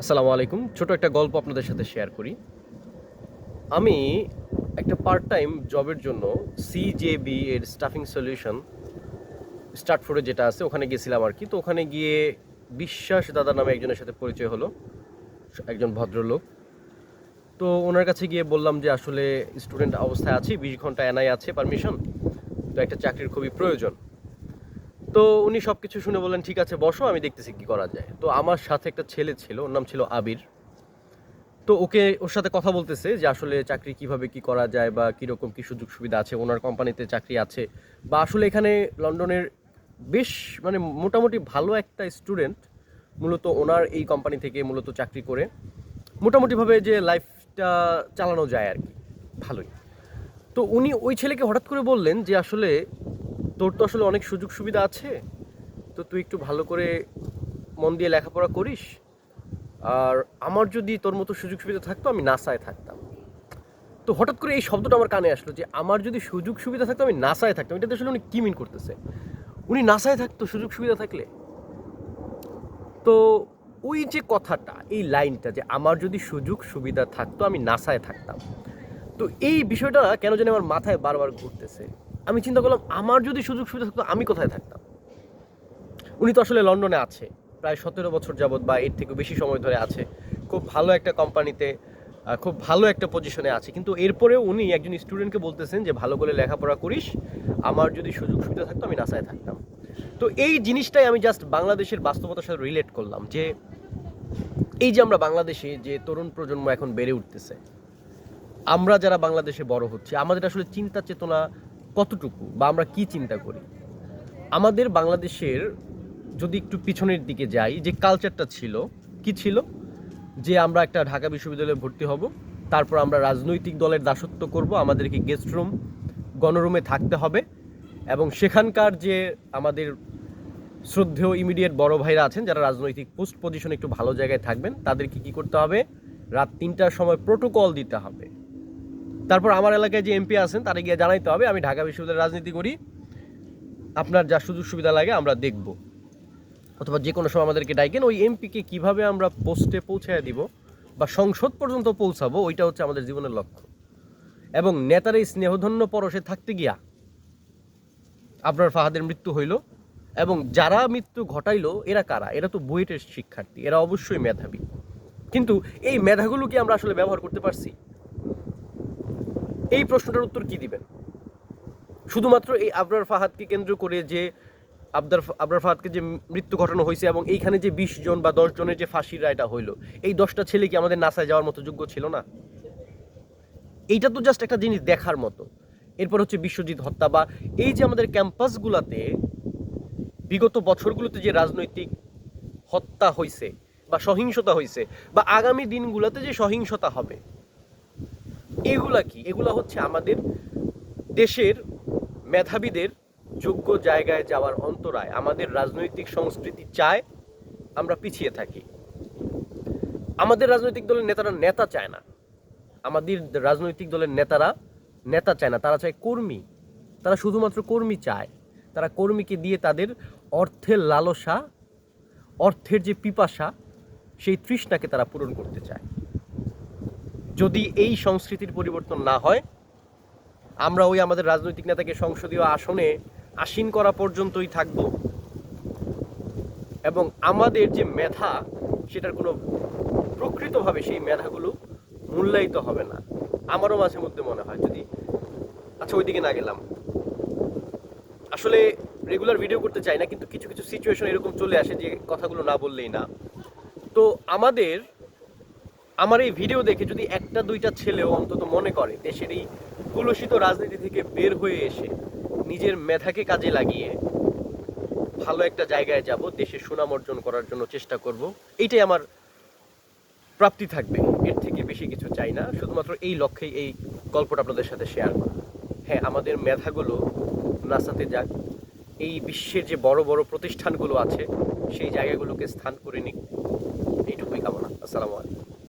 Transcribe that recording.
আসসালামু আলাইকুম। ছোট একটা গল্প আপনাদের সাথে শেয়ার করি। আমি একটা পার্ট টাইম জবের জন্য সিজেবি এর স্টাফিং সলিউশন স্টার্টফোর্ডে যেটা আছে ওখানে গেছিলাম আরকি। তো ওখানে গিয়ে বিশ্বাস দাদা নামে একজনের সাথে পরিচয় হলো। একজন ভদ্রলোক। তো ওনার কাছে গিয়ে বললাম যে আসলে স্টুডেন্ট অবস্থায় আছি, ২০ ঘন্টা এনআই আছে পারমিশন। তো একটা চাকরির খুবই প্রয়োজন। তো উনি সবকিছু শুনে বললেন, ঠিক আছে বসো, আমি দেখতেছি কি করা যায়। তো আমার সাথে একটা ছেলে ছিল, ওর নাম ছিল আবির। তো ওর সাথে কথা বলতেছে যে আসলে চাকরি কিভাবে কি করা যায় বা কীরকম কি সুযোগ সুবিধা আছে, ওনার কোম্পানিতে চাকরি আছে বা আসলে এখানে লন্ডনের বেশ মানে মোটামুটি ভালো একটা স্টুডেন্ট মূলত ওনার এই কোম্পানি থেকে মূলত চাকরি করে মোটামুটিভাবে যে লাইফটা চালানো যায় আর কি, ভালোই। তো উনি ওই ছেলেকে হঠাৎ করে বললেন যে আসলে তোর তো আসলে অনেক সুযোগ সুবিধা আছে, তো তুই একটু ভালো করে মন দিয়ে লেখাপড়া করিস, আর আমার যদি তোর মতো সুযোগ সুবিধা থাকতো আমি নাসায় থাকতাম। তো হঠাৎ করে এই শব্দটা আমার কানে আসলো যে আমার যদি সুযোগ সুবিধা থাকতো আমি নাসায় থাকতাম। এটাতে আসলে উনি কী মিন করতেছে? উনি নাসায় থাকতো সুযোগ সুবিধা থাকলে? তো ওই যে কথাটা, এই লাইনটা যে আমার যদি সুযোগ সুবিধা থাকতো আমি নাসায় থাকতাম, তো এই বিষয়টা কেন জানি আমার মাথায় বারবার ঘুরতেছে। আমি চিন্তা করলাম আমার যদি সুযোগ সুবিধা থাকতো আমি কোথায় থাকতাম? উনি তো আসলে লন্ডনে আছে প্রায় ১৭ বছর যাবৎ বা এর থেকেও বেশি সময় ধরে আছে, খুব ভালো একটা কোম্পানিতে, খুব ভালো একটা পজিশনে আছে। কিন্তু এরপরেও উনি একজন স্টুডেন্টকে বলতেছেন যে ভালো করে লেখাপড়া করিস, আমার যদি সুযোগ সুবিধা থাকতো আমি নাসায় থাকতাম। তো এই জিনিসটাই আমি জাস্ট বাংলাদেশের বাস্তবতার সাথে রিলেট করলাম যে এই যে আমরা বাংলাদেশে যে তরুণ প্রজন্ম এখন বেড়ে উঠতেছে, আমরা যারা বাংলাদেশে বড় হচ্ছে, আমাদের আসলে চিন্তা চেতনা কতটুকু বা আমরা কি চিন্তা করি? আমাদের বাংলাদেশের যদি একটু পিছনের দিকে যাই, যে কালচারটা ছিল, কি ছিল? যে আমরা একটা ঢাকা বিশ্ববিদ্যালয়ে ভর্তি হব, তারপর আমরা রাজনৈতিক দলের দাসত্ব করব, আমাদেরকে গেস্ট রুম, গণরুমে থাকতে হবে এবং সেখানকার যে আমাদের শ্রদ্ধেয় ইমিডিয়েট বড় ভাইরা আছেন যারা রাজনৈতিক পোস্ট পজিশনে একটু ভালো জায়গায় থাকবেন, তাদেরকে কি করতে হবে? রাত ৩টার সময় প্রোটোকল দিতে হবে। তারপর আমার এলাকায় যে এমপি আছেন তারা গিয়ে জানাইতে হবে আমি ঢাকা বিশ্ববিদ্যালয়ে রাজনীতি করি, আপনার যা সুযোগ সুবিধা লাগে আমরা দেখব। অথবা যে কোনো সময় আমাদেরকে ডাইকেন, ওই এমপিকে কীভাবে আমরা পোস্টে পৌঁছায় দিব বা সংসদ পর্যন্ত পৌঁছাবো, ওইটা হচ্ছে আমাদের জীবনের লক্ষ্য। এবং নেতার এই স্নেহধন্য পরশে থাকতে গিয়া আপনার ফাহাদের মৃত্যু হইল, এবং যারা মৃত্যু ঘটাইলো এরা কারা? এরা তো বুয়েটের শিক্ষার্থী, এরা অবশ্যই মেধাবী। কিন্তু এই মেধাগুলো কি আমরা আসলে ব্যবহার করতে পারছি? এই প্রশ্নটার উত্তর কি দিবেন? শুধুমাত্র এই আবরার ফাহাদকে কেন্দ্র করে যে আবরার ফাহাদকে যে মৃত্যু ঘটানো হয়েছে এবং এইখানে যে ২০ জন বা ১০ জনের যে ফাঁসির রায়টা হইলো, এই ১০টা ছেলে কি আমাদের নাসায় যাওয়ার মতো যোগ্য ছিল না? এইটা তো জাস্ট একটা জিনিস দেখার মতো। এরপর হচ্ছে বিশ্বজিৎ হত্যা বা এই যে আমাদের ক্যাম্পাসগুলোতে বিগত বছরগুলোতে যে রাজনৈতিক হত্যা হয়েছে বা সহিংসতা হয়েছে বা আগামী দিনগুলোতে যে সহিংসতা হবে, এগুলা কি? এগুলা হচ্ছে আমাদের দেশের মেধাবীদের যোগ্য জায়গায় যাওয়ার অন্তরায়। আমাদের রাজনৈতিক সংস্কৃতি চায় আমরা পিছিয়ে থাকি। আমাদের রাজনৈতিক দলের নেতারা নেতা চায় না, আমাদের রাজনৈতিক দলের নেতারা নেতা চায় না, তারা চায় কর্মী। তারা শুধুমাত্র কর্মী চায়। তারা কর্মীকে দিয়ে তাদের অর্থের লালসা, অর্থের যে পিপাসা, সেই তৃষ্ণাকে তারা পূরণ করতে চায়। যদি এই সংস্কৃতির পরিবর্তন না হয়, আমরা ওই আমাদের রাজনৈতিক নেতাকে সংসদীয় আসনে আসীন করা পর্যন্তই থাকব এবং আমাদের যে মেধা, সেটার কোনো প্রকৃতভাবে সেই মেধাগুলো মূল্যায়িত হবে না। আমারও মাঝে মধ্যে মনে হয় যদি, আচ্ছা ওইদিকে না গেলাম, আসলে রেগুলার ভিডিও করতে চাই না, কিন্তু কিছু কিছু সিচুয়েশন এরকম চলে আসে যে কথাগুলো না বললেই না। তো আমার এই ভিডিও দেখে যদি একটা দুইটা ছেলেও অন্তত মনে করে দেশের এই কলুষিত রাজনীতি থেকে বের হয়ে এসে নিজের মেধাকে কাজে লাগিয়ে ভালো একটা জায়গায় যাব, দেশের সুনাম অর্জন করার জন্য চেষ্টা করব, এইটাই আমার প্রাপ্তি থাকবে। এর থেকে বেশি কিছু চাই না, শুধুমাত্র এই লক্ষ্যেই এই গল্পটা আপনাদের সাথে শেয়ার করা। হ্যাঁ, আমাদের মেধাগুলো নাসাতে যাক, এই বিশ্বের যে বড় বড় প্রতিষ্ঠানগুলো আছে সেই জায়গাগুলোকে স্থান করে নিক, এইটুকুই কামনা। আসসালামু আলাইকুম।